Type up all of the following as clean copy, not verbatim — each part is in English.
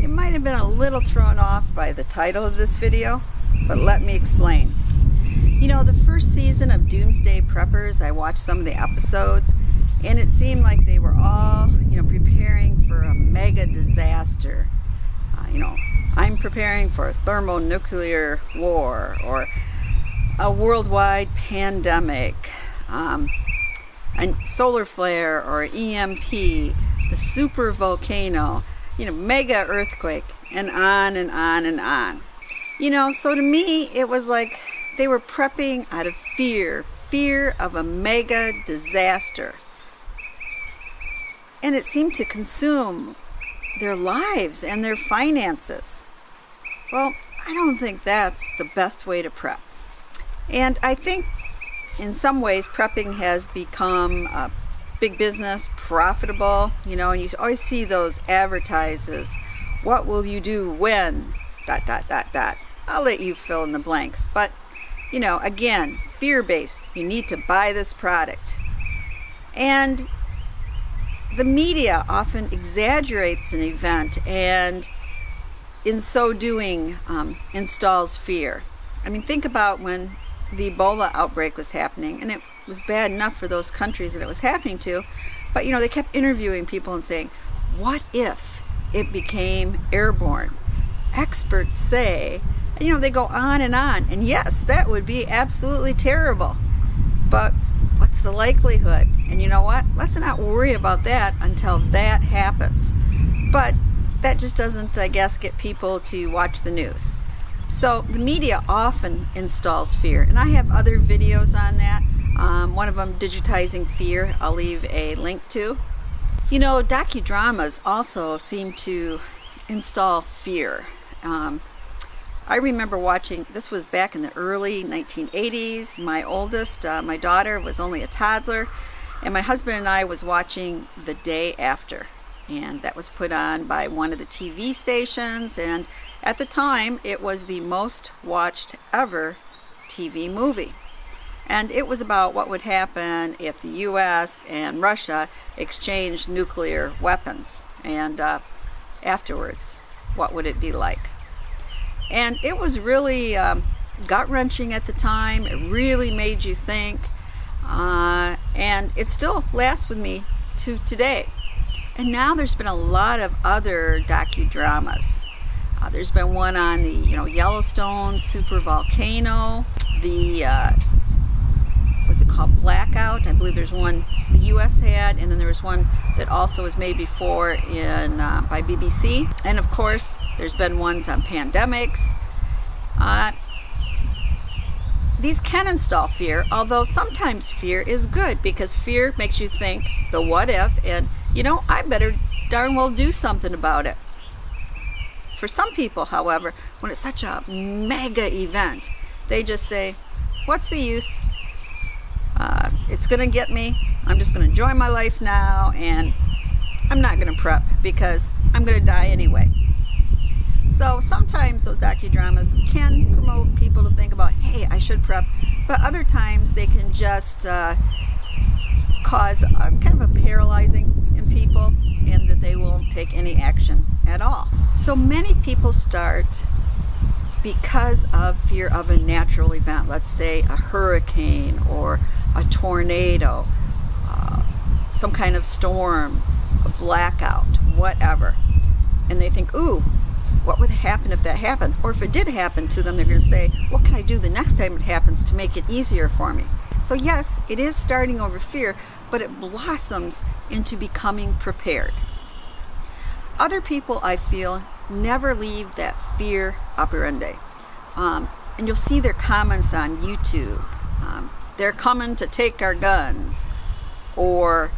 You might have been a little thrown off by the title of this video, but let me explain. You know, the first season of Doomsday Preppers, I watched some of the episodes, and it seemed like they were all, preparing for a mega disaster. I'm preparing for a thermonuclear war or a worldwide pandemic, a solar flare or EMP, the super volcano, mega earthquake, and on and on and on. So to me, it was like they were prepping out of fear of a mega disaster. And it seemed to consume their lives and their finances. Well, I don't think that's the best way to prep. And I think in some ways prepping has become a big business, profitable, and you always see those advertises. What will you do when ... I'll let you fill in the blanks. But, again, fear-based. You need to buy this product. And the media often exaggerates an event and in so doing installs fear. I mean, think about when the Ebola outbreak was happening, and it was bad enough for those countries that it was happening to, but they kept interviewing people and saying, what if it became airborne? Experts say, and they go on, and yes, that would be absolutely terrible, but what's the likelihood? And you know what? Let's not worry about that until that happens. But that just doesn't, I guess, get people to watch the news. So the media often installs fear, and I have other videos on that. One of them, Digitizing Fear, I'll leave a link to. Docudramas also seem to install fear. I remember watching, this was back in the early 1980s. My oldest, my daughter, was only a toddler, and my husband and I was watching The Day After. And that was put on by one of the TV stations, and at the time it was the most watched ever TV movie. And it was about what would happen if the US and Russia exchanged nuclear weapons, and afterwards, what would it be like? And it was really gut-wrenching at the time. It really made you think, and it still lasts with me to today. And now there's been a lot of other docudramas. There's been one on the Yellowstone super volcano, the what's it called, Blackout. I believe there's one the US had, and then there was one that also was made before in by BBC. And of course there's been ones on pandemics. These can install fear, although sometimes fear is good, because fear makes you think the what if, and I better darn well do something about it. For some people, however, when it's such a mega event, they just say, what's the use? It's gonna get me. I'm just gonna enjoy my life now, and I'm not gonna prep because I'm gonna die anyway. So sometimes those docudramas can promote people to think about, hey, I should prep, but other times they can just cause kind of a paralyzing in people, and that they won't take any action at all. So many people start because of fear of a natural event, let's say a hurricane or a tornado, some kind of storm, a blackout, whatever. And they think, ooh, what would happen if that happened? Or if it did happen to them, they're going to say, what can I do the next time it happens to make it easier for me? So yes, it is starting over fear, but it blossoms into becoming prepared. Other people, I feel, never leave that fear operandi. And you'll see their comments on YouTube. They're coming to take our guns. Or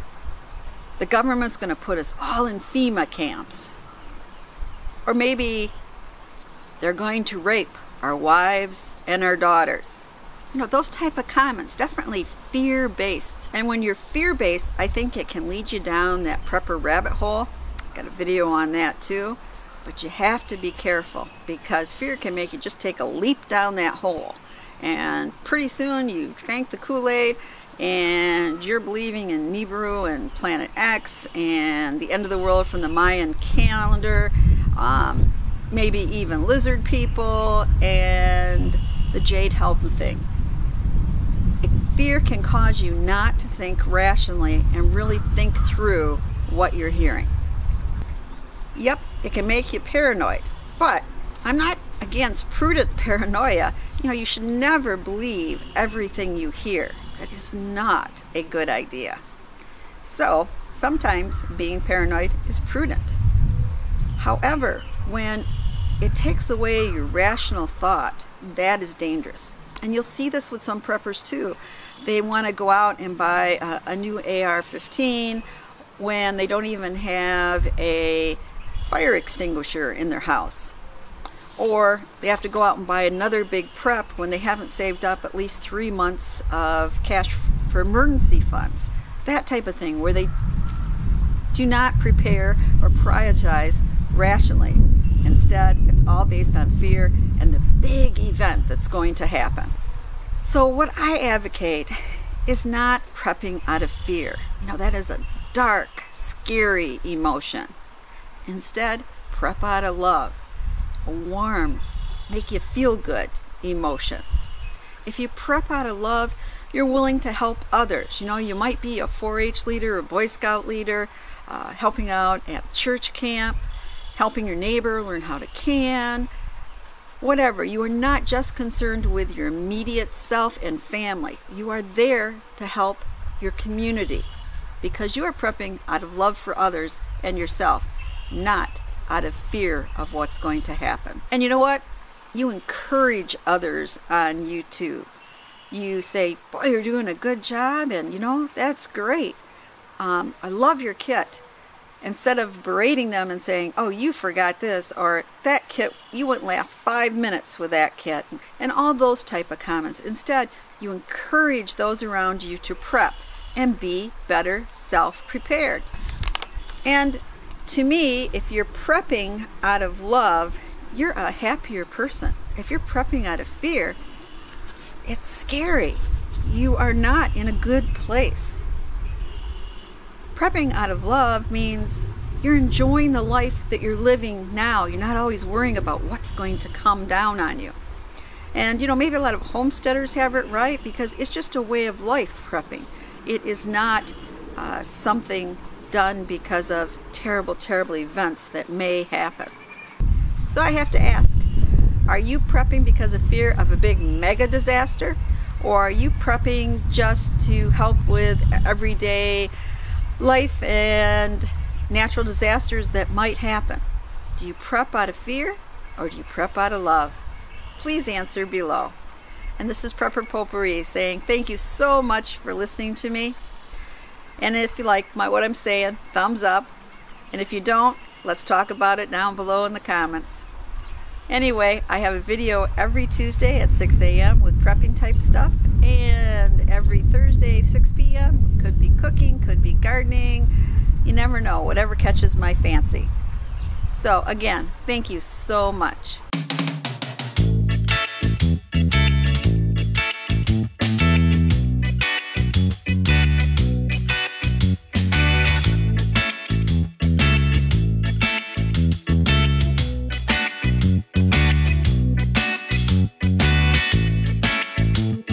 the government's going to put us all in FEMA camps. Or maybe they're going to rape our wives and our daughters. Those type of comments, definitely fear-based. And when you're fear-based, I think it can lead you down that prepper rabbit hole. Got a video on that too. But you have to be careful, because fear can make you just take a leap down that hole. And pretty soon you drank the Kool-Aid and you're believing in Nibiru and Planet X and the end of the world from the Mayan calendar. maybe even lizard people, and the jade helping thing. Fear can cause you not to think rationally and really think through what you're hearing. Yep, it can make you paranoid, but I'm not against prudent paranoia. You should never believe everything you hear. That is not a good idea. So sometimes being paranoid is prudent. However, when it takes away your rational thought, that is dangerous. And you'll see this with some preppers too. They want to go out and buy a new AR-15 when they don't even have a fire extinguisher in their house. Or they have to go out and buy another big prep when they haven't saved up at least 3 months of cash for emergency funds. That type of thing, where they do not prepare or prioritize rationally. Instead, it's all based on fear and the big event that's going to happen. So what I advocate is not prepping out of fear. That is a dark, scary emotion. Instead, prep out of love, a warm, make you feel good emotion. If you prep out of love, you're willing to help others. You might be a 4-H leader, a Boy Scout leader, helping out at church camp, helping your neighbor learn how to can, whatever. You are not just concerned with your immediate self and family. You are there to help your community because you are prepping out of love for others and yourself, not out of fear of what's going to happen. And you know what? You encourage others on YouTube. You say, boy, you're doing a good job, and that's great. I love your kit. Instead of berating them and saying, oh, you forgot this, or that kit, you wouldn't last 5 minutes with that kit, and all those type of comments. Instead, you encourage those around you to prep and be better self-prepared. And to me, if you're prepping out of love, you're a happier person. If you're prepping out of fear, it's scary. You are not in a good place. Prepping out of love means you're enjoying the life that you're living now. You're not always worrying about what's going to come down on you. And maybe a lot of homesteaders have it right because it's just a way of life, prepping. It is not something done because of terrible, terrible events that may happen. So I have to ask, are you prepping because of fear of a big mega disaster? Or are you prepping just to help with everyday life and natural disasters that might happen? Do you prep out of fear or do you prep out of love? Please answer below. And this is Prepper Potpourri saying thank you so much for listening to me. And if you like what I'm saying, thumbs up. And if you don't, let's talk about it down below in the comments. Anyway, I have a video every Tuesday at 6 a.m. with prepping type stuff, and every Thursday 6 p.m. could be cooking, could be gardening. You never know, whatever catches my fancy. So again, thank you so much.